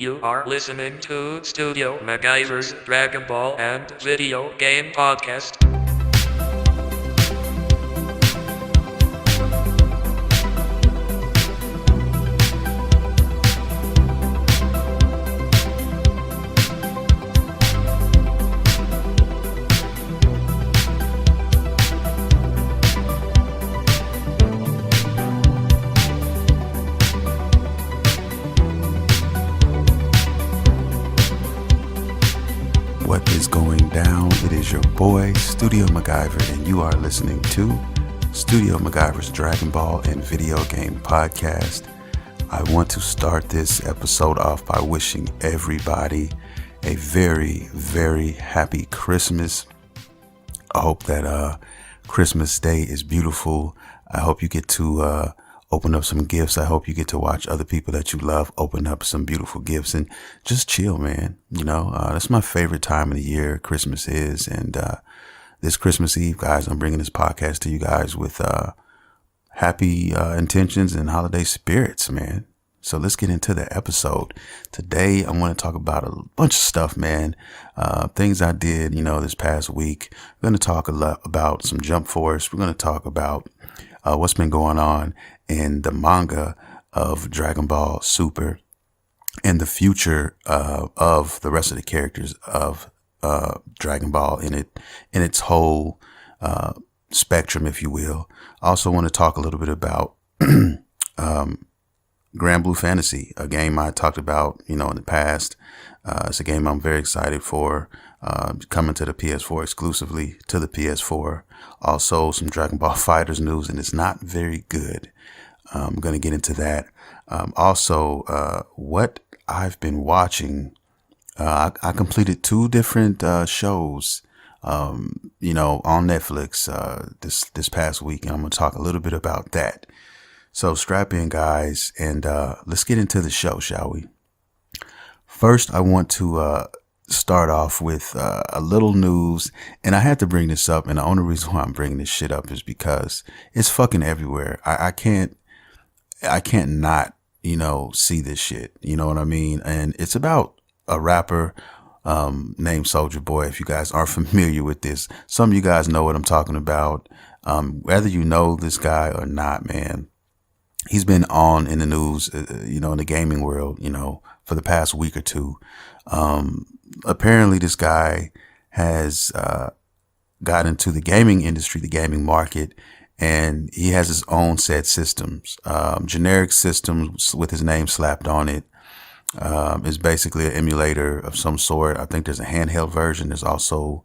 You are listening to Studio MacGyver's Dragon Ball and Video Game Podcast. What is going down? It is your boy, Studio MacGyver, and you are listening to Studio MacGyver's Dragon Ball and Video Game Podcast. I want to start this episode off by wishing everybody a very, very happy Christmas. I hope that Christmas Day is beautiful. I hope you get to open up some gifts. I hope you get to watch other people that you love open up some beautiful gifts and just chill, man. You know, that's my favorite time of the year. Christmas is. And this Christmas Eve, guys, I'm bringing this podcast to you guys with happy intentions and holiday spirits, man. So let's get into the episode. Today, I want to talk about a bunch of stuff, man. Things I did, this past week. We're going to talk a lot about some Jump Force. We're going to talk about what's been going on in the manga of Dragon Ball Super and the future of the rest of the characters of Dragon Ball in its whole spectrum, if you will. I also want to talk a little bit about Granblue Fantasy, a game I talked about, in the past. It's a game I'm very excited for, coming to the PS4 exclusively to the PS4. Also, some Dragon Ball Fighters news, and it's not very good. I'm going to get into that. Also, what I've been watching, I completed 2 different shows, on Netflix this past week, and I'm going to talk a little bit about that. So strap in, guys, and let's get into the show, shall we? First, I want to start off with a little news, and I had to bring this up, and the only reason why I'm bringing this shit up is because it's fucking everywhere. I can't not, see this shit. You know what I mean? And it's about a rapper named Soulja Boy. If you guys aren't familiar with this, some of you guys know what I'm talking about. Whether you know this guy or not, man, he's been on in the news, in the gaming world, for the past week or two. Apparently this guy has got into the gaming industry, the gaming market, and he has his own set systems, generic systems with his name slapped on it. It's basically an emulator of some sort. I think there's a handheld version. There's also,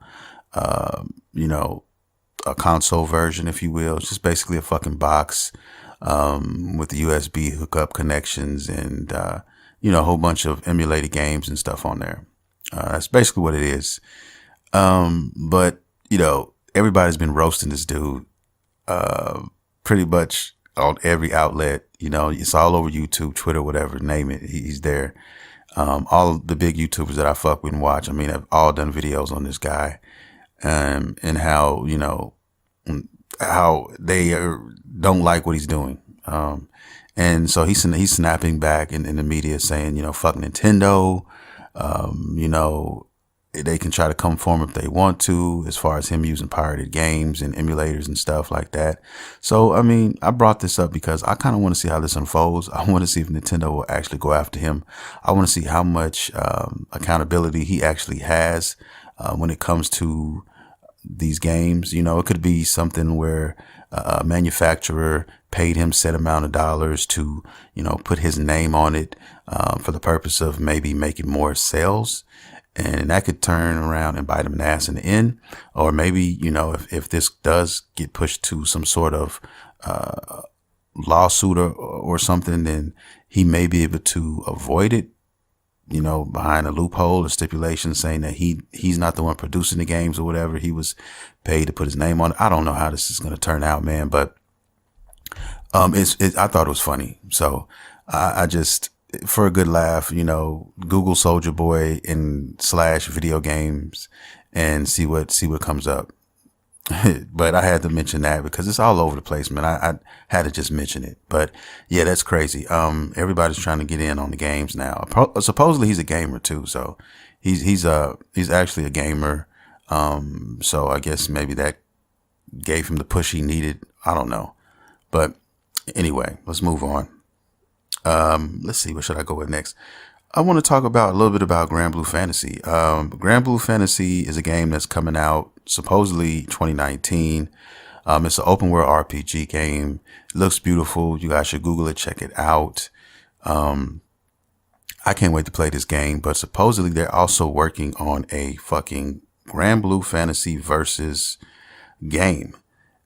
a console version, if you will. It's just basically a fucking box with the USB hookup connections and, a whole bunch of emulated games and stuff on there. That's basically what it is. But, everybody's been roasting this dude pretty much on every outlet. It's all over YouTube, Twitter, whatever, name it. He's there. All the big YouTubers that I fuck with and watch, have all done videos on this guy and how, how they don't like what he's doing. And so he's snapping back in the media saying, fuck Nintendo. They can try to come for him if they want to, as far as him using pirated games and emulators and stuff like that. So, I brought this up because I kind of want to see how this unfolds. I want to see if Nintendo will actually go after him. I want to see how much accountability he actually has when it comes to these games. It could be something where a manufacturer paid him set amount of dollars to, put his name on it for the purpose of maybe making more sales. And that could turn around and bite him in the ass in the end. Or maybe, if this does get pushed to some sort of lawsuit or something, then he may be able to avoid it, behind a loophole or stipulation saying that he's not the one producing the games or whatever. He was paid to put his name on it. I don't know how this is going to turn out, man, but I thought it was funny. So I just, for a good laugh, Google Soulja Boy and / video games and see what comes up. But I had to mention that because it's all over the place, man. I had to just mention it. But yeah, that's crazy. Everybody's trying to get in on the games now. Supposedly he's a gamer too, so he's actually a gamer. So I guess maybe that gave him the push he needed. I don't know. But anyway, let's move on. Let's see, what should I go with next? I want to talk about a little bit about Granblue Fantasy. Granblue Fantasy is a game that's coming out supposedly 2019. It's an open world RPG game. It looks beautiful. You guys should Google it, check it out. I can't wait to play this game, but supposedly they're also working on a fucking Granblue Fantasy versus game.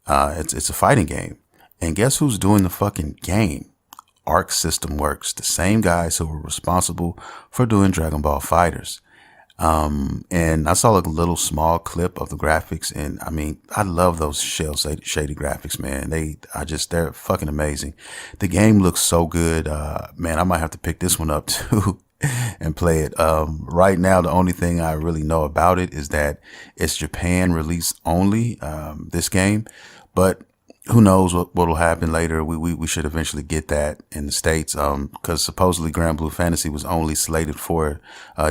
It's a fighting game. And guess who's doing the fucking game? Arc System Works, the same guys who were responsible for doing Dragon Ball Fighters. And I saw like a little small clip of the graphics, and I mean, I love those shady graphics, man. They're fucking amazing. The game looks so good. Man, I might have to pick this one up too and play it. Right now, the only thing I really know about it is that it's Japan release only, this game, but who knows what'll happen later. We should eventually get that in the States. Cause supposedly Granblue Fantasy was only slated for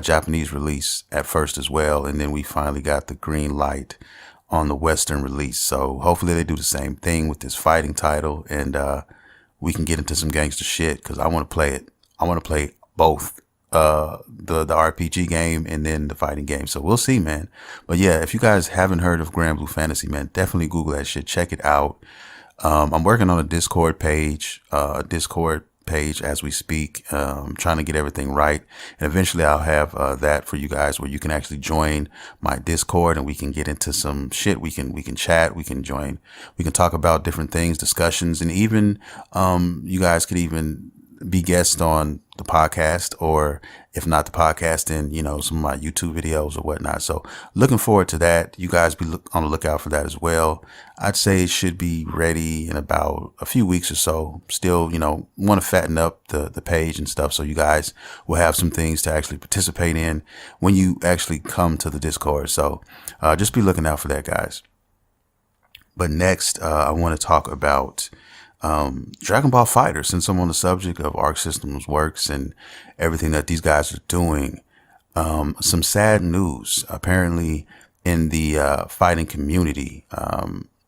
Japanese release at first as well. And then we finally got the green light on the Western release. So hopefully they do the same thing with this fighting title, and we can get into some gangster shit, cause I want to play it. I want to play both. The RPG game and then the fighting game. So we'll see, man. But yeah, if you guys haven't heard of Granblue Fantasy, man, definitely Google that shit. Check it out. I'm working on a Discord page as we speak, trying to get everything right. And eventually I'll have that for you guys where you can actually join my Discord and we can get into some shit. We can chat, we can talk about different things, discussions, and even you guys could even be guests on the podcast, or if not the podcast, then, some of my YouTube videos or whatnot. So looking forward to that. You guys be on the lookout for that as well. I'd say it should be ready in about a few weeks or so. Still, want to fatten up the page and stuff, so you guys will have some things to actually participate in when you actually come to the Discord. So just be looking out for that, guys. But next, I want to talk about Dragon Ball Fighter, since I'm on the subject of Arc Systems Works and everything that these guys are doing. Some sad news apparently in the fighting community.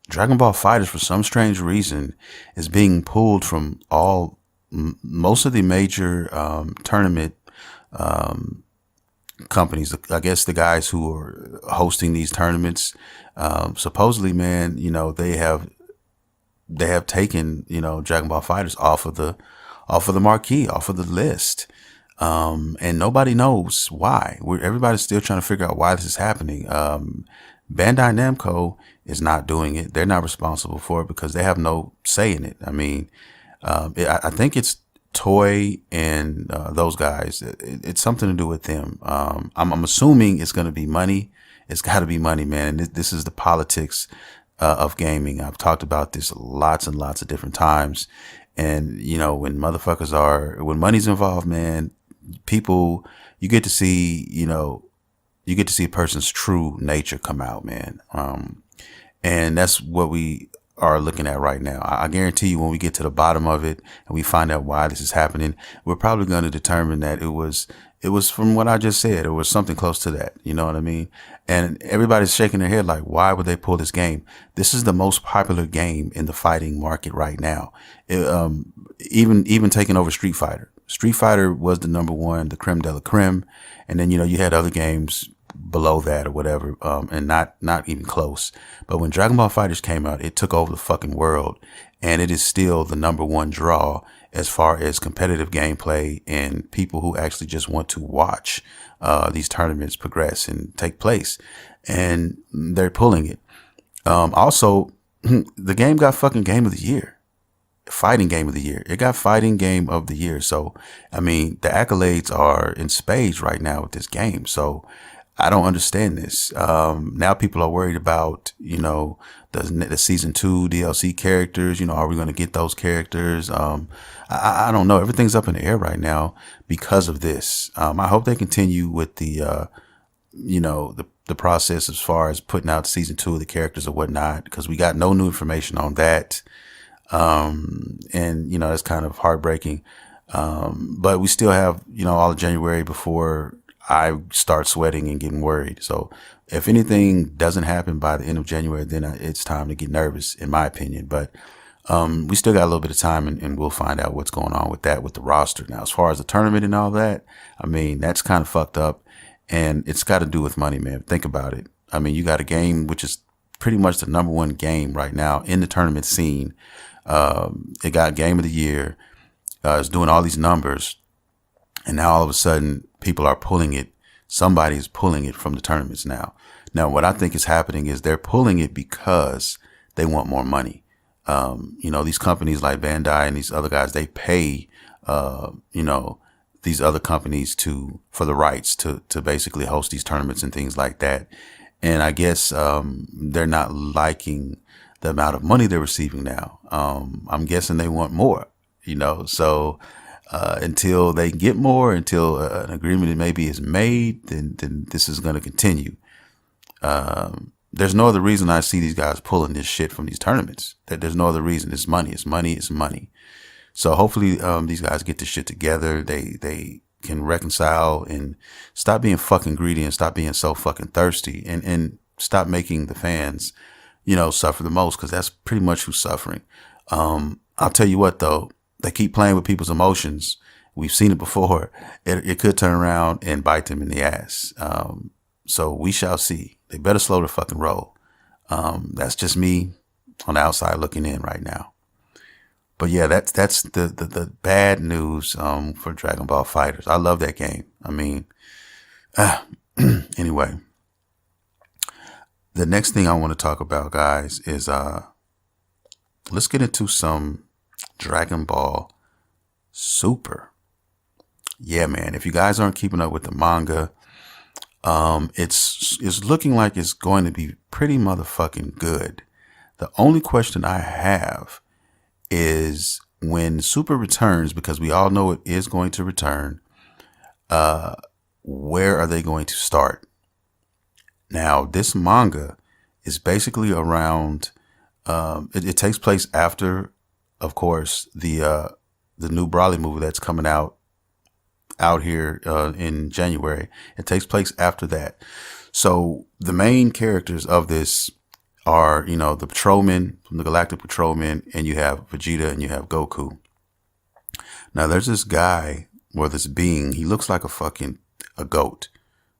Dragon Ball Fighters, for some strange reason, is being pulled from most of the major tournament companies. I guess the guys who are hosting these tournaments, supposedly, man, they have taken, Dragon Ball Fighters off of the marquee, off of the list. And nobody knows why. Everybody's still trying to figure out why this is happening. Bandai Namco is not doing it. They're not responsible for it because they have no say in it. I mean, I think it's Toy and those guys. It's something to do with them. I'm assuming it's going to be money. It's got to be money, man. This is the politics of gaming. I've talked about this lots and lots of different times. And, when money's involved, man, people, you get to see a person's true nature come out, man. And that's what we are looking at right now. I guarantee you, when we get to the bottom of it and we find out why this is happening, we're probably going to determine that it was from what I just said. It was something close to that. You know what I mean? And everybody's shaking their head like, why would they pull this game? This is the most popular game in the fighting market right now. Even taking over Street Fighter. Street Fighter was the number one, the creme de la creme. And then, you had other games below that or whatever, and not even close. But when Dragon Ball Fighters came out, it took over the fucking world. And it is still the number one draw as far as competitive gameplay and people who actually just want to watch these tournaments progress and take place. And they're pulling it. Also, the game got fucking Game of the Year. Fighting Game of the Year. It got Fighting Game of the Year. So, I mean, the accolades are in spades right now with this game. So, I don't understand this. Now people are worried about, the season 2 DLC characters. Are we going to get those characters? I don't know. Everything's up in the air right now because of this. I hope they continue with the the process as far as putting out season 2 of the characters or whatnot, because we got no new information on that. And, you know, it's kind of heartbreaking. But we still have, you know, all of January before I start sweating and getting worried. So if anything doesn't happen by the end of January, then it's time to get nervous, in my opinion. But we still got a little bit of time, and we'll find out what's going on with that, with the roster. Now, as far as the tournament and all that, I mean, that's kind of fucked up, and it's got to do with money, man. Think about it. I mean, you got a game which is pretty much the number one game right now in the tournament scene. It got game of the year. It's doing all these numbers, and now all of a sudden people are pulling it. Somebody is pulling it from the tournaments now. Now, what I think is happening is they're pulling it because they want more money. You know, these companies like Bandai and these other guys, they pay, you know, these other companies for the rights to basically host these tournaments and things like that. And I guess, they're not liking the amount of money they're receiving now. I'm guessing they want more, you know, so, until they get more, until an agreement maybe is made, then this is going to continue. There's no other reason I see these guys pulling this shit from these tournaments. There's no other reason. It's money. It's money. It's money. So hopefully, these guys get this shit together. They can reconcile and stop being fucking greedy and stop being so fucking thirsty and stop making the fans, you know, suffer the most, because that's pretty much who's suffering. I'll tell you what, though, they keep playing with people's emotions. We've seen it before. It could turn around and bite them in the ass. So we shall see. They better slow the fucking roll. That's just me on the outside looking in right now. But yeah, that's the bad news for Dragon Ball FighterZ. I love that game. I mean, anyway, the next thing I want to talk about, guys, is let's get into some Dragon Ball Super. Yeah, man. If you guys aren't keeping up with the manga, it's looking like it's going to be pretty motherfucking good. The only question I have is when Super returns, because we all know it is going to return, where are they going to start? Now, this manga is basically around, it takes place after, of course, the new Broly movie that's coming out here in January. It takes place after that. So the main characters of this are, you know, the patrolmen from the Galactic Patrolmen, and you have Vegeta and you have Goku. Now there's this guy, or this being, he looks like a goat.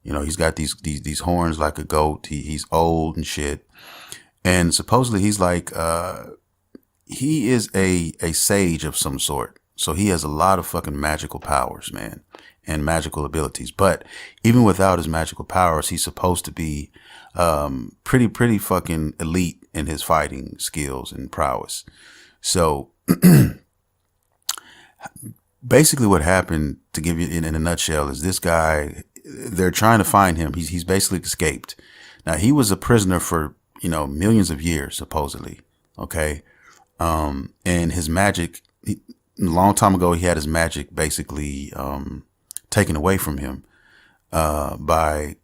You know, he's got these horns like a goat. He's old and shit. And supposedly he's like, he is a sage of some sort. So he has a lot of fucking magical powers, man, and magical abilities. But even without his magical powers, he's supposed to be pretty fucking elite in his fighting skills and prowess. So basically what happened, to give you in a nutshell, is this guy, they're trying to find him. He's basically escaped. Now, he was a prisoner for, you know, millions of years, supposedly. Okay. And his magic, a long time ago, he had his magic basically taken away from him by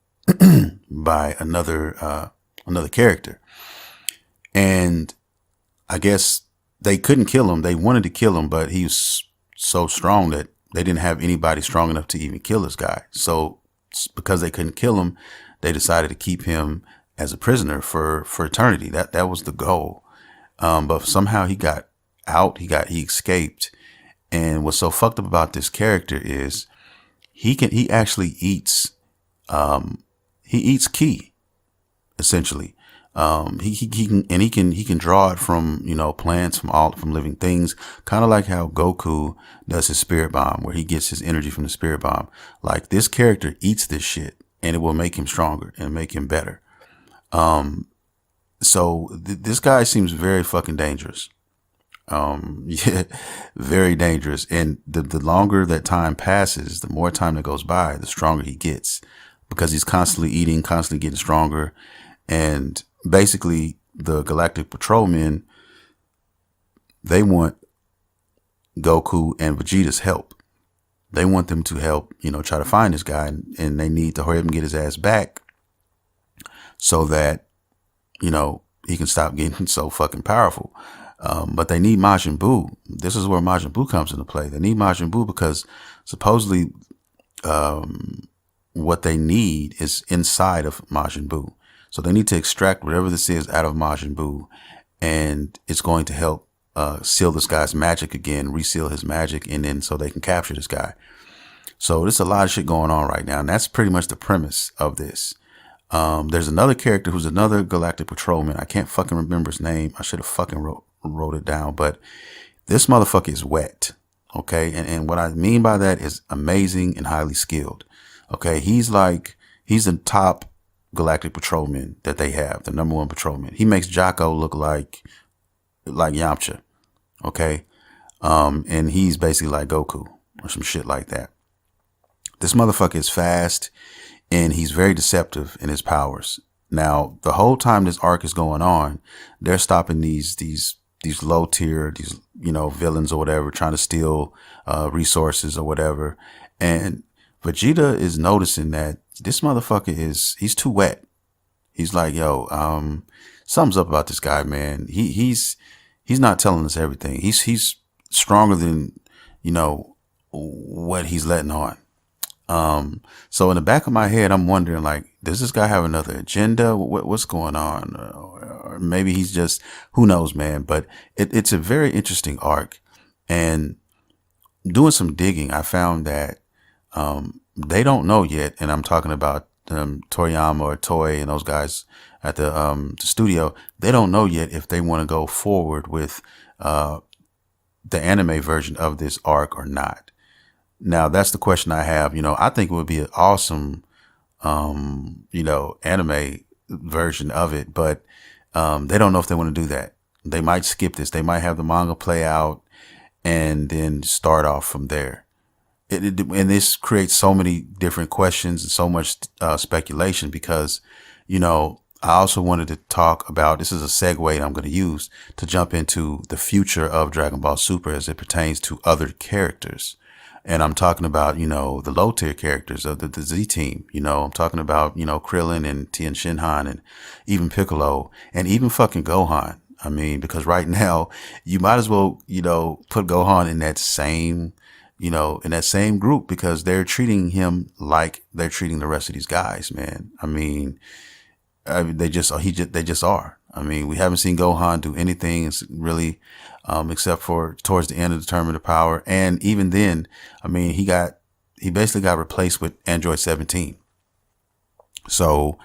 another character. And I guess they couldn't kill him. They wanted to kill him, but he was so strong that they didn't have anybody strong enough to even kill this guy. So because they couldn't kill him, they decided to keep him as a prisoner for eternity. That was the goal. But somehow he got out. He escaped. And what's so fucked up about this character is he actually eats ki, essentially. He can draw it from, you know, plants, from living things, kind of like how Goku does his spirit bomb, where he gets his energy from the spirit bomb. Like, this character eats this shit, and it will make him stronger and make him better. So this guy seems very fucking dangerous. Yeah, very dangerous. And the longer that time passes, the more time that goes by, the stronger he gets, because he's constantly eating, constantly getting stronger. And basically the Galactic Patrolmen, they want Goku and Vegeta's help. They want them to help, you know, try to find this guy, and they need to hurry up and get his ass back so that, he can stop getting so fucking powerful. But they need Majin Buu. This is where Majin Buu comes into play. They need Majin Buu because supposedly what they need is inside of Majin Buu. So they need to extract whatever this is out of Majin Buu, and it's going to help seal this guy's magic again, reseal his magic, and then so they can capture this guy. So there's a lot of shit going on right now, and that's pretty much the premise of this. There's another character who's another galactic patrolman. I can't fucking remember his name. I should have fucking wrote it down, but this motherfucker is wet. Okay. And what I mean by that is amazing and highly skilled. Okay. He's the top galactic patrolman that they have, the number one patrolman. He makes Jocko look like Yamcha. Okay. And he's basically like Goku or some shit like that. This motherfucker is fast and he's very deceptive in his powers. Now, the whole time this arc is going on, they're stopping these low tier, villains or whatever, trying to steal resources or whatever. And Vegeta is noticing that this motherfucker he's too wet. He's like, yo, something's up about this guy, man. He's not telling us everything. He's stronger than, what he's letting on. So in the back of my head, I'm wondering, like, does this guy have another agenda? What's going on? Or maybe he's just, who knows, man. But it's a very interesting arc. And doing some digging, I found that they don't know yet. And I'm talking about Toriyama or Toei and those guys at the studio. They don't know yet if they want to go forward with the anime version of this arc or not. Now, that's the question I have. I think it would be an awesome, anime version of it, but they don't know if they want to do that. They might skip this. They might have the manga play out and then start off from there. And this creates so many different questions and so much speculation because, I also wanted to talk about, this is a segue I'm going to use to jump into the future of Dragon Ball Super as it pertains to other characters. And I'm talking about, the low tier characters of the Z team. I'm talking about, Krillin and Tien Shinhan and even Piccolo and even fucking Gohan. I mean, because right now you might as well, put Gohan in that same, group because they're treating him like they're treating the rest of these guys, man. I mean, they just are. I mean, we haven't seen Gohan do anything really, except for towards the end of the Term of the Power. And even then, I mean, he basically got replaced with Android 17. So,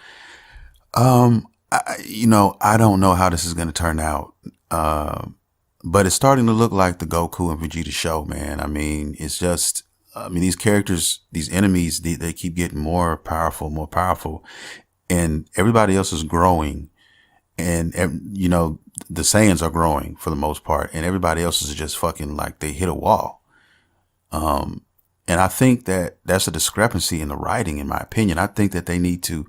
I don't know how this is going to turn out. But it's starting to look like the Goku and Vegeta show, man. I mean, it's just, these characters, these enemies, they keep getting more powerful, and everybody else is growing. And, the Saiyans are growing for the most part, and everybody else is just fucking like they hit a wall. And I think that that's a discrepancy in the writing, in my opinion. I think that they need to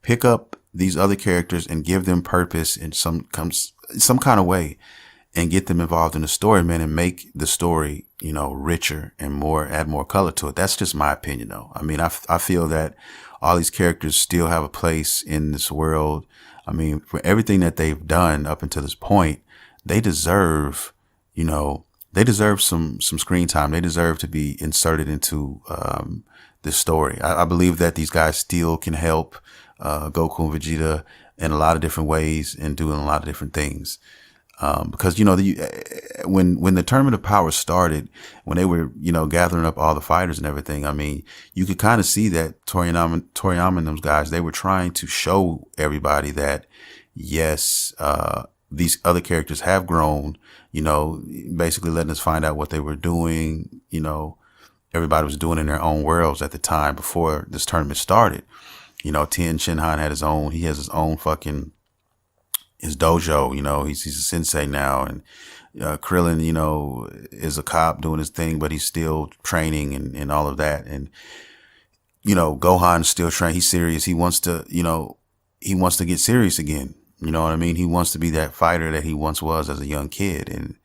pick up these other characters and give them purpose in some kind of way and get them involved in the story, man, and make the story, richer and add more color to it. That's just my opinion, though. I mean, I feel that all these characters still have a place in this world. I mean, for everything that they've done up until this point, they deserve, some screen time. They deserve to be inserted into this story. I believe that these guys still can help Goku and Vegeta in a lot of different ways and doing a lot of different things. Because, when the Tournament of Power started, when they were, gathering up all the fighters and everything, I mean, you could kind of see that Toriyama and those guys, they were trying to show everybody that, yes, these other characters have grown, basically letting us find out what they were doing. Everybody was doing in their own worlds at the time before this tournament started. Tien Shinhan he has his own fucking, his dojo, he's a sensei now, and Krillin, is a cop doing his thing, but he's still training and all of that. And, Gohan's still training. He's serious. He wants to get serious again. You know what I mean? He wants to be that fighter that he once was as a young kid. And,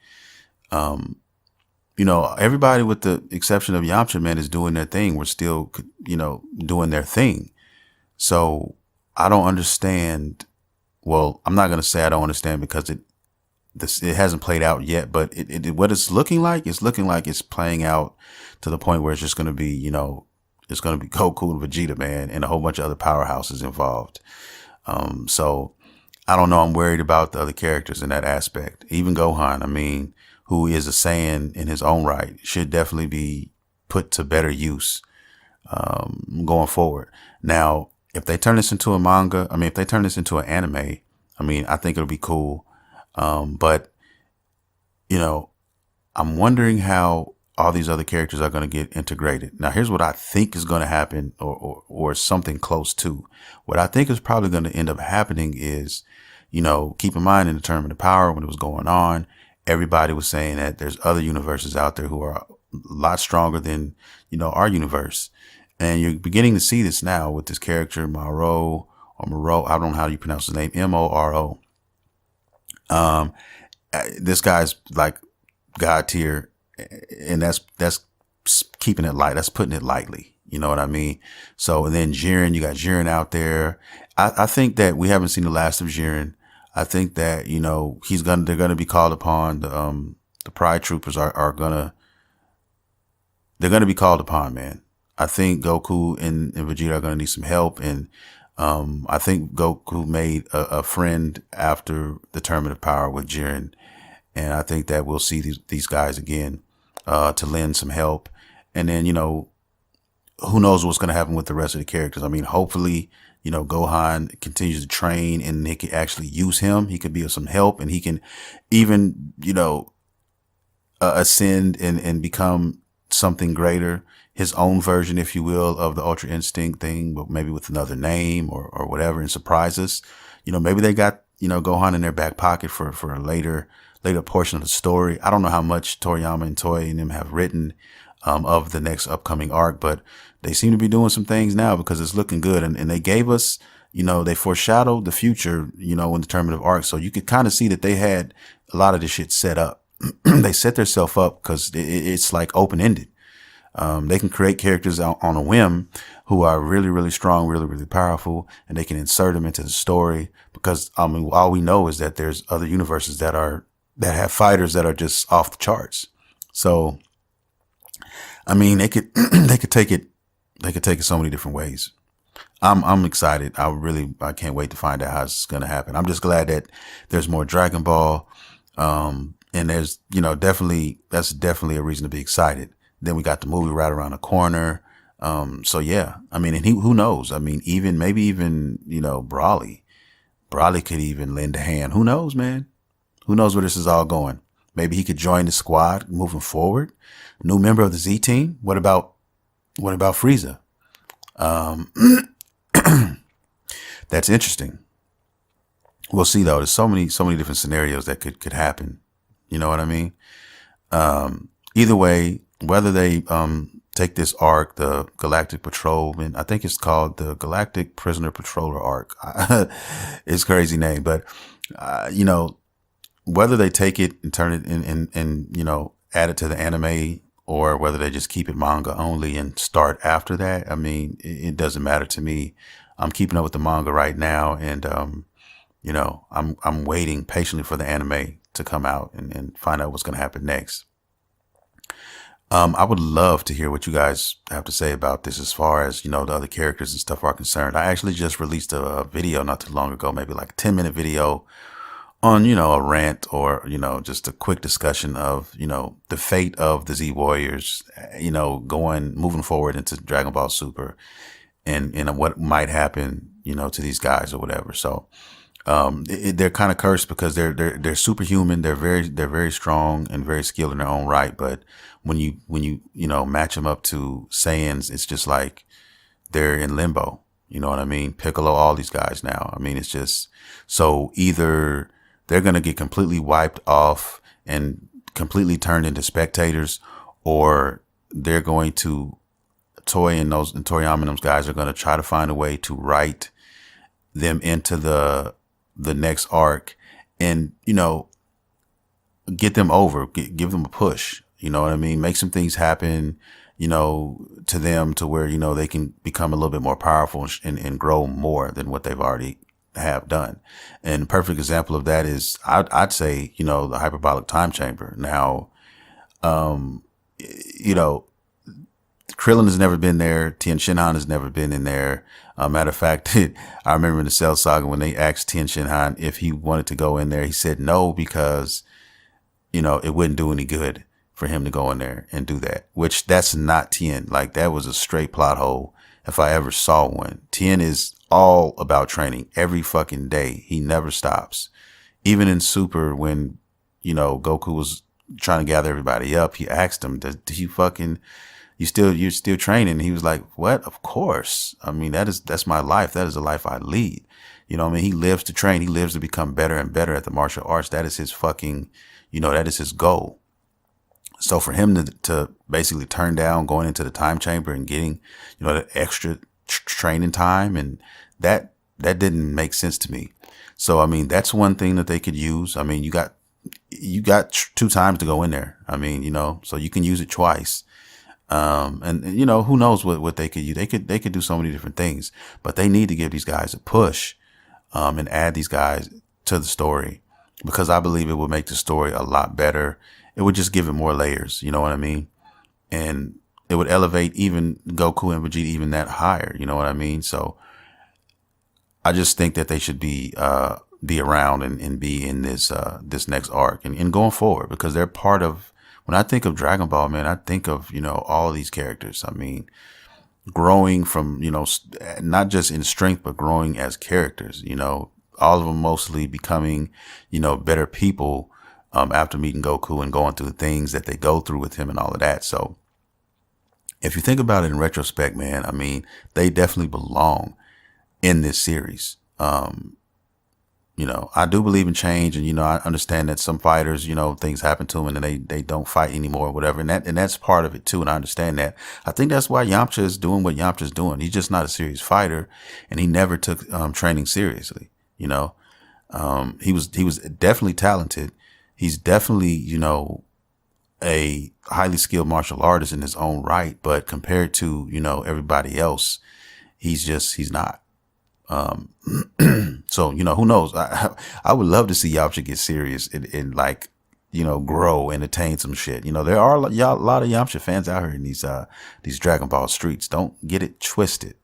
everybody with the exception of Yamcha, man, is doing their thing. We're still, doing their thing. So I don't understand. Well, I'm not going to say I don't understand because it hasn't played out yet, but what it's looking like, it's playing out to the point where it's just going to be, it's going to be Goku and Vegeta, man, and a whole bunch of other powerhouses involved. So I don't know. I'm worried about the other characters in that aspect. Even Gohan, I mean, who is a Saiyan in his own right, should definitely be put to better use going forward. Now, if they turn this into a manga, if they turn this into an anime, I think it'll be cool. But, I'm wondering how all these other characters are going to get integrated. Now, here's what I think is going to happen, or something close to. What I think is probably going to end up happening is, keep in mind in the Tournament of Power, when it was going on, everybody was saying that there's other universes out there who are a lot stronger than, our universe. And you're beginning to see this now with this character, Moro, or Moro. I don't know how you pronounce his name, Moro. This guy's like God tier, and that's keeping it light. That's putting it lightly. You know what I mean? So, and then Jiren, you got Jiren out there. I think that we haven't seen the last of Jiren. I think that, they're going to be called upon. The Pride Troopers they're going to be called upon, man. I think Goku and Vegeta are going to need some help. And, I think Goku made a friend after the Tournament of Power with Jiren. And I think that we'll see these guys again, to lend some help. And then, who knows what's going to happen with the rest of the characters. Hopefully, Gohan continues to train and they can actually use him. He could be of some help, and he can even, ascend and become something greater, his own version, if you will, of the Ultra Instinct thing, but maybe with another name or whatever, and surprise us. Maybe they got, Gohan in their back pocket for a later portion of the story. I don't know how much Toriyama and Toei and them have written of the next upcoming arc, but they seem to be doing some things now because it's looking good. And they gave us, they foreshadowed the future, in the Tournament of Arc. So you could kind of see that they had a lot of this shit set up. They set themselves up because it's like open-ended. They can create characters on a whim who are really, really strong, really, really powerful, and they can insert them into the story because, all we know is that there's other universes that have fighters that are just off the charts. So, they could, they could take it so many different ways. I'm excited. I can't wait to find out how it's going to happen. I'm just glad that there's more Dragon Ball. And there's, that's definitely a reason to be excited. Then we got the movie right around the corner. So yeah, and who knows? Maybe even, Broly could even lend a hand. Who knows, man? Who knows where this is all going? Maybe he could join the squad moving forward. New member of the Z team. What about Frieza? That's interesting. We'll see though. There's so many different scenarios that could happen. You know what I mean? Either way, whether they take this arc, the Galactic Patrolman, I think it's called the Galactic Prisoner Patroller arc. It's a crazy name, but whether they take it and turn it and add it to the anime, or whether they just keep it manga only and start after that, it doesn't matter to me. I'm keeping up with the manga right now, and I'm waiting patiently for the anime to come out and find out what's going to happen next. I would love to hear what you guys have to say about this as far as, the other characters and stuff are concerned. I actually just released a video not too long ago, maybe like a 10-minute video on, a rant or, just a quick discussion of, the fate of the Z Warriors, moving forward into Dragon Ball Super and what might happen, to these guys or whatever. So, they're kind of cursed because they're superhuman. They're very strong and very skilled in their own right. But when you match them up to Saiyans, it's just like they're in limbo. You know what I mean? Piccolo, all these guys now. It's just, so either they're going to get completely wiped off and completely turned into spectators, or they're going to, Toriyama and those guys are going to try to find a way to write them into the next arc and, get them over, give them a push. You know what I mean? Make some things happen, to them to where, they can become a little bit more powerful and grow more than what they've already have done. And a perfect example of that is I'd say, the hyperbolic time chamber. Now, you know, Krillin has never been there. Tien Shinhan has never been in there. Matter of fact, I remember in the Cell Saga when they asked Tien Shinhan if he wanted to go in there, he said no because, it wouldn't do any good for him to go in there and do that, which that's not Tien. Like, that was a straight plot hole if I ever saw one. Tien is all about training every fucking day. He never stops. Even in Super, when, Goku was trying to gather everybody up, he asked him, do you fucking, you're still training? And he was like, what? Of course. I mean, that's my life. That is the life I lead. You know what I mean? He lives to train. He lives to become better and better at the martial arts. That is his fucking, that is his goal. So for him to basically turn down going into the time chamber and getting, the extra training time, and that didn't make sense to me. So, I mean, that's one thing that they could use. I mean, you got 2 times to go in there. I mean, so you can use it twice. And who knows what they could use. They could do so many different things, but they need to give these guys a push, and add these guys to the story, because I believe it would make the story a lot better. It would just give it more layers. You know what I mean? And it would elevate even Goku and Vegeta even that higher. You know what I mean? So I just think that they should be around and be in this next arc and going forward, because they're part of, when I think of Dragon Ball, man, I think of, all of these characters. I mean, growing from, not just in strength, but growing as characters, all of them mostly becoming, better people, after meeting Goku and going through the things that they go through with him and all of that. So if you think about it in retrospect, man, I mean, they definitely belong in this series. I do believe in change, and, I understand that some fighters, things happen to them and then they don't fight anymore or whatever. And that's part of it too. And I understand that. I think that's why Yamcha is doing what Yamcha's doing. He's just not a serious fighter, and he never took, training seriously. He was definitely talented. He's definitely, a highly skilled martial artist in his own right. But compared to, everybody else, he's not. So, who knows? I would love to see Yamcha get serious and like, grow and attain some shit. There are a lot of Yamcha fans out here in these Dragon Ball streets. Don't get it twisted.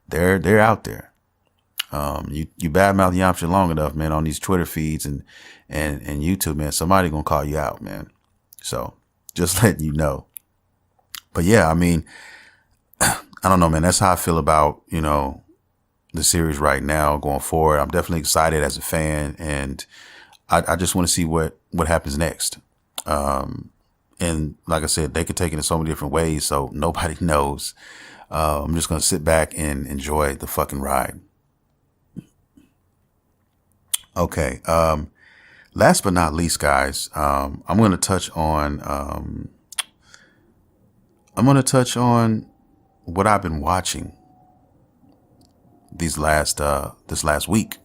They're out there. You badmouth Yamcha long enough, man, on these Twitter feeds and YouTube, man, somebody gonna call you out, man. So just letting you know. But yeah, I mean, I don't know, man. That's how I feel about, the series right now going forward. I'm definitely excited as a fan, and I just want to see what happens next. And like I said, they could take it in so many different ways, so nobody knows. I'm just going to sit back and enjoy the fucking ride. Okay. Last but not least, guys, I'm going to touch on what I've been watching this last week.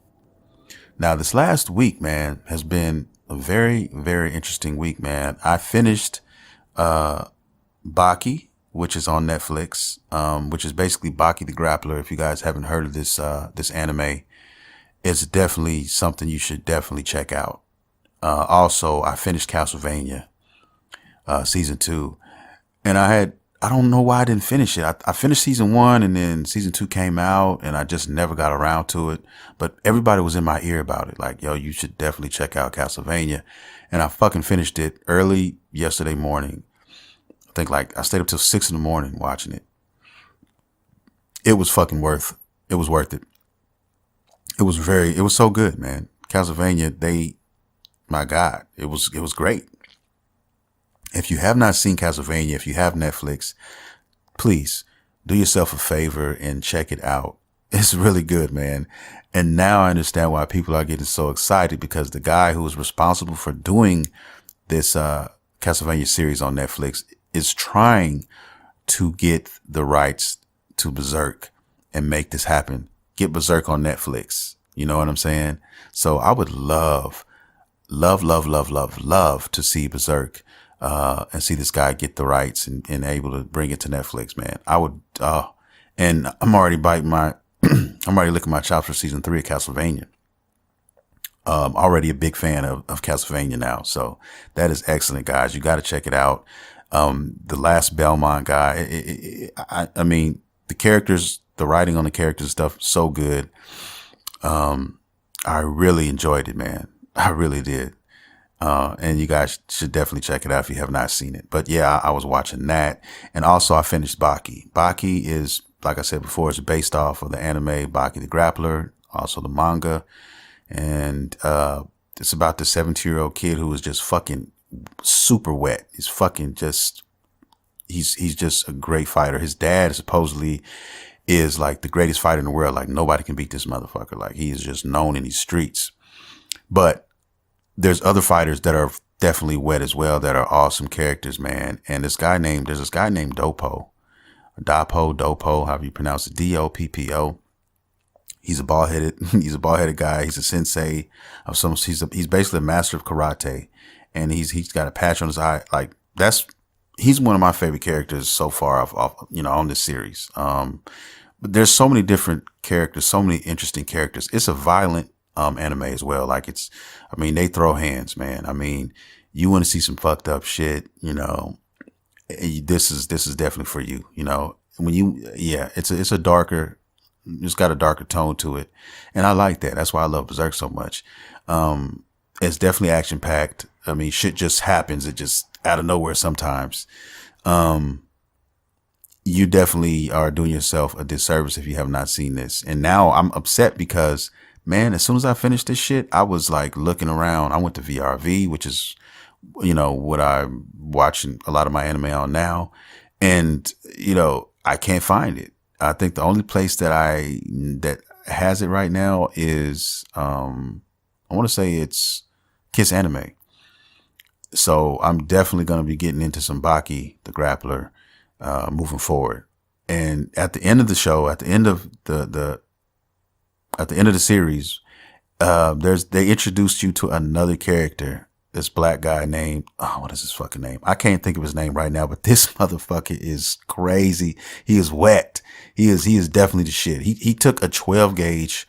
Now, this last week, man, has been a very, very interesting week, man. I finished BAKI, which is on Netflix, which is basically BAKI the Grappler. If you guys haven't heard of this anime, it's definitely something you should definitely check out. Also, I finished Castlevania season 2, and I don't know why I didn't finish it. I finished season 1, and then season 2 came out, and I just never got around to it. But everybody was in my ear about it. Like, yo, you should definitely check out Castlevania. And I fucking finished it early yesterday morning. I think I stayed up till 6 in the morning watching it. It was worth it. It was so good, man. Castlevania, my God, it was great. If you have not seen Castlevania, if you have Netflix, please do yourself a favor and check it out. It's really good, man. And now I understand why people are getting so excited, because the guy who was responsible for doing this Castlevania series on Netflix is trying to get the rights to Berserk and make this happen. Get Berserk on Netflix. You know what I'm saying? So I would love to see Berserk and see this guy get the rights and able to bring it to Netflix, man. I would, and I'm already biting my, I'm already licking my chops for season 3 of Castlevania. Already a big fan of Castlevania now. So that is excellent, guys. You got to check it out. The last Belmont guy, I mean, the characters, the writing on the characters and stuff, so good. I really enjoyed it, man. I really did. And you guys should definitely check it out if you have not seen it. But yeah, I was watching that. And also I finished BAKI. BAKI is, like I said before, it's based off of the anime BAKI the Grappler, also the manga. And, it's about the 17-year-old kid who is just fucking super wet. He's fucking just, he's just a great fighter. His dad supposedly is like the greatest fighter in the world. Like nobody can beat this motherfucker. Like he is just known in these streets. But there's other fighters that are definitely wet as well that are awesome characters, man. And there's this guy named Dopo, however you pronounce it, Doppo. He's a bald-headed guy. He's a sensei of some, he's basically a master of karate, and he's got a patch on his eye. Like he's one of my favorite characters so far off, on this series. But there's so many different characters, so many interesting characters. It's a violent, anime as well. Like they throw hands, man. I mean, you want to see some fucked up shit, this is definitely for you, it's got a darker tone to it. And I like that. That's why I love Berserk so much. It's definitely action packed. I mean, shit just happens. It just out of nowhere sometimes. You definitely are doing yourself a disservice if you have not seen this. And now I'm upset because, man, as soon as I finished this shit, I was like looking around. I went to VRV, which is, what I'm watching a lot of my anime on now. And, I can't find it. I think the only place that has it right now is, I want to say it's Kiss Anime. So I'm definitely going to be getting into some BAKI, the Grappler, moving forward. And at the end of the show, at the end of the series, they introduced you to another character, this black guy named, what is his fucking name? I can't think of his name right now, but this motherfucker is crazy. He is wet. He is definitely the shit. He took a 12 gauge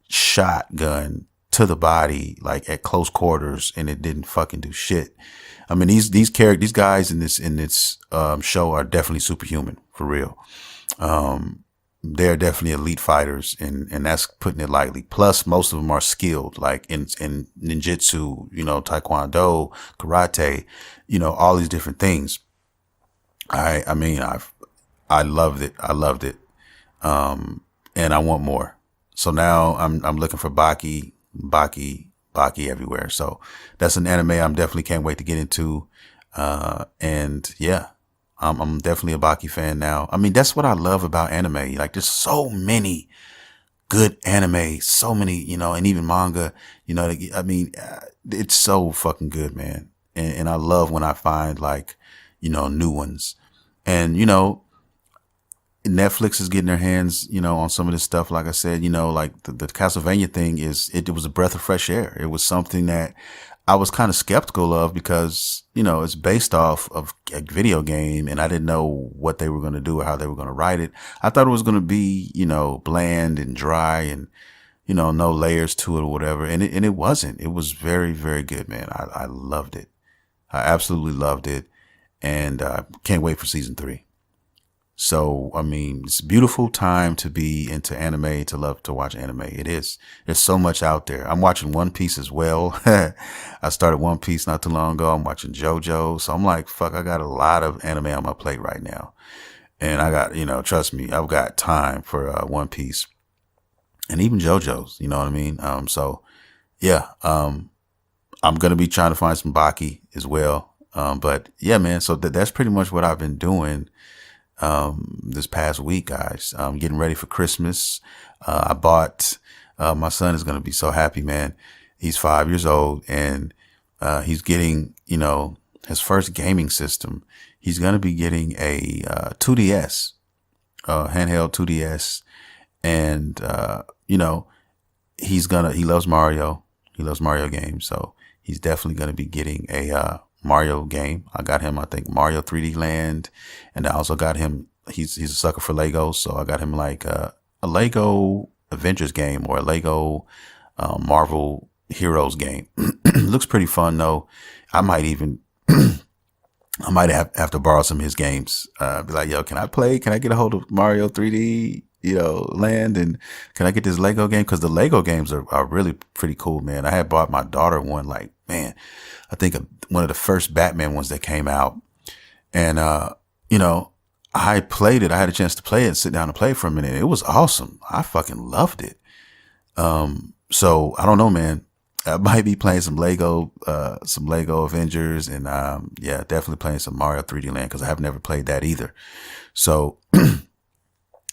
shotgun to the body, like at close quarters, and it didn't fucking do shit. I mean, these guys in this show are definitely superhuman for real. They're definitely elite fighters, and that's putting it lightly. Plus, most of them are skilled, like in ninjutsu, taekwondo, karate, all these different things. I loved it. I loved it. And I want more. So now I'm looking for BAKI everywhere. So that's an anime I'm definitely can't wait to get into. And yeah. I'm definitely a BAKI fan now. I mean, that's what I love about anime. Like, there's so many good anime, so many, and even manga, I mean, it's so fucking good, man. And I love when I find like, new ones. And, Netflix is getting their hands, on some of this stuff. Like I said, like the Castlevania thing it was a breath of fresh air. It was something that I was kind of skeptical of because, it's based off of a video game and I didn't know what they were going to do or how they were going to write it. I thought it was going to be, bland and dry and, no layers to it or whatever. And it wasn't. It was very, very good, man. I loved it. I absolutely loved it. And can't wait for season 3. So, I mean, it's a beautiful time to be into anime, to love to watch anime. It is. There's so much out there. I'm watching One Piece as well. I started One Piece not too long ago. I'm watching JoJo. So I'm like, fuck, I got a lot of anime on my plate right now. And I got, trust me, I've got time for One Piece and even JoJo's, you know what I mean? So yeah, I'm going to be trying to find some BAKI as well. But yeah, man, so that's pretty much what I've been doing this past week, guys. Getting ready for Christmas. I bought, my son is going to be so happy, man. He's 5 years old and, he's getting, his first gaming system. He's going to be getting a, 2DS, handheld 2DS. And, he loves Mario. He loves Mario games. So he's definitely going to be getting a, Mario game. I got him, I think, Mario 3D Land, and I also got him. He's a sucker for Legos, so I got him like a Lego Avengers game or a Lego Marvel Heroes game. Looks pretty fun though. I might even I might have to borrow some of his games. Be like, yo, can I play? Can I get a hold of Mario 3D, Land? And can I get this Lego game? Because the Lego games are really pretty cool, man. I had bought my daughter one, like, man, I think one of the first Batman ones that came out. And, I played it. I had a chance to play it, sit down and play for a minute. It was awesome. I fucking loved it. So I don't know, man. I might be playing some Lego Avengers, and definitely playing some Mario 3D Land because I have never played that either. So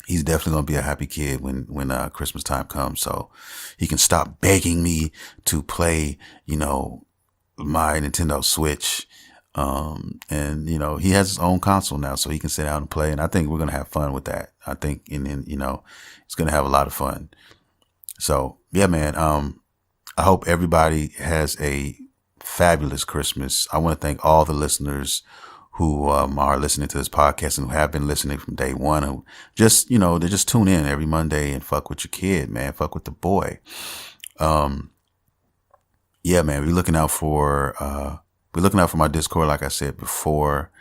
he's definitely gonna be a happy kid when Christmas time comes. So he can stop begging me to play, my Nintendo Switch. And he has his own console now, so he can sit down and play. And I think we're gonna have fun with that. I think, and then it's gonna have a lot of fun. So yeah, man. I hope everybody has a fabulous Christmas. I want to thank all the listeners who are listening to this podcast and who have been listening from day one. Who just, they just tune in every Monday and fuck with your kid, man. Fuck with the boy. Yeah, man. We're looking out for my Discord, like I said before,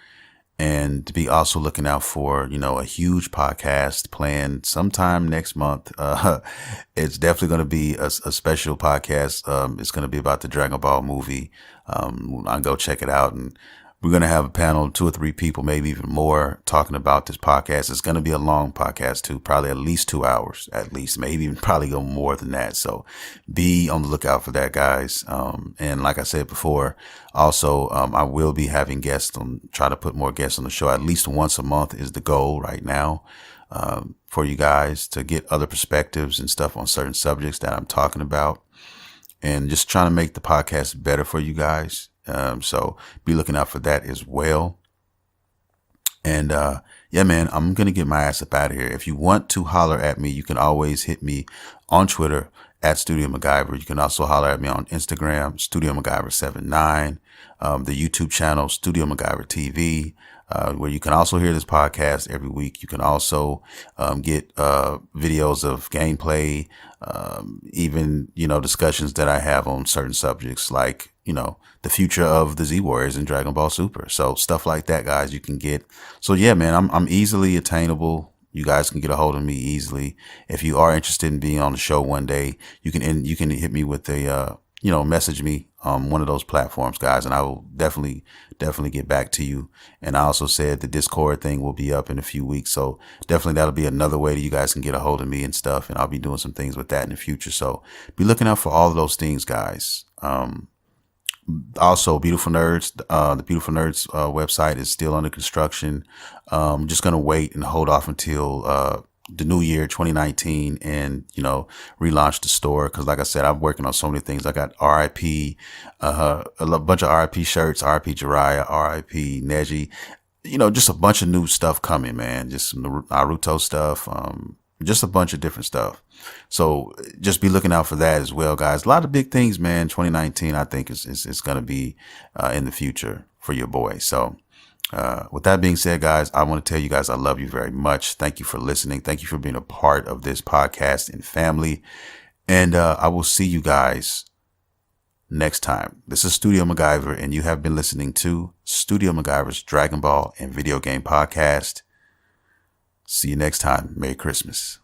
and to be also looking out for, a huge podcast planned sometime next month. It's definitely going to be a special podcast. It's going to be about the Dragon Ball movie. I'll go check it out, and we're going to have a panel of 2 or 3 people, maybe even more, talking about this podcast. It's going to be a long podcast too, probably at least 2 hours, at least, maybe even probably go more than that. So be on the lookout for that, guys. And like I said before, also, I will be having guests try to put more guests on the show. At least once a month is the goal right now, for you guys to get other perspectives and stuff on certain subjects that I'm talking about, and just trying to make the podcast better for you guys. So be looking out for that as well. And, yeah, man, I'm going to get my ass up out of here. If you want to holler at me, you can always hit me on Twitter at Studio MacGyver. You can also holler at me on Instagram, Studio MacGyver79, the YouTube channel, Studio MacGyver TV, where you can also hear this podcast every week. You can also, get, videos of gameplay, even, discussions that I have on certain subjects like, the future of the Z Warriors in Dragon Ball Super. So stuff like that, guys, you can get. So yeah, man, I'm easily attainable. You guys can get a hold of me easily. If you are interested in being on the show one day, you can hit me with a, message me on one of those platforms, guys, and I will definitely get back to you. And I also said the Discord thing will be up in a few weeks. So definitely that'll be another way that you guys can get a hold of me and stuff. And I'll be doing some things with that in the future. So be looking out for all of those things, guys. Also, Beautiful Nerds, the Beautiful Nerds website is still under construction. I'm just going to wait and hold off until the new year, 2019, and, relaunch the store. Because like I said, I'm working on so many things. I got RIP, a bunch of RIP shirts, RIP Jiraiya, RIP Neji, just a bunch of new stuff coming, man. Just some Naruto stuff, just a bunch of different stuff. So just be looking out for that as well, guys. A lot of big things, man. 2019, I think is going to be in the future for your boy. So with that being said, guys, I want to tell you guys I love you very much. Thank you for listening. Thank you for being a part of this podcast and family. And I will see you guys next time. This is Studio MacGyver, and you have been listening to Studio MacGyver's Dragon Ball and Video Game Podcast. See you next time. Merry Christmas.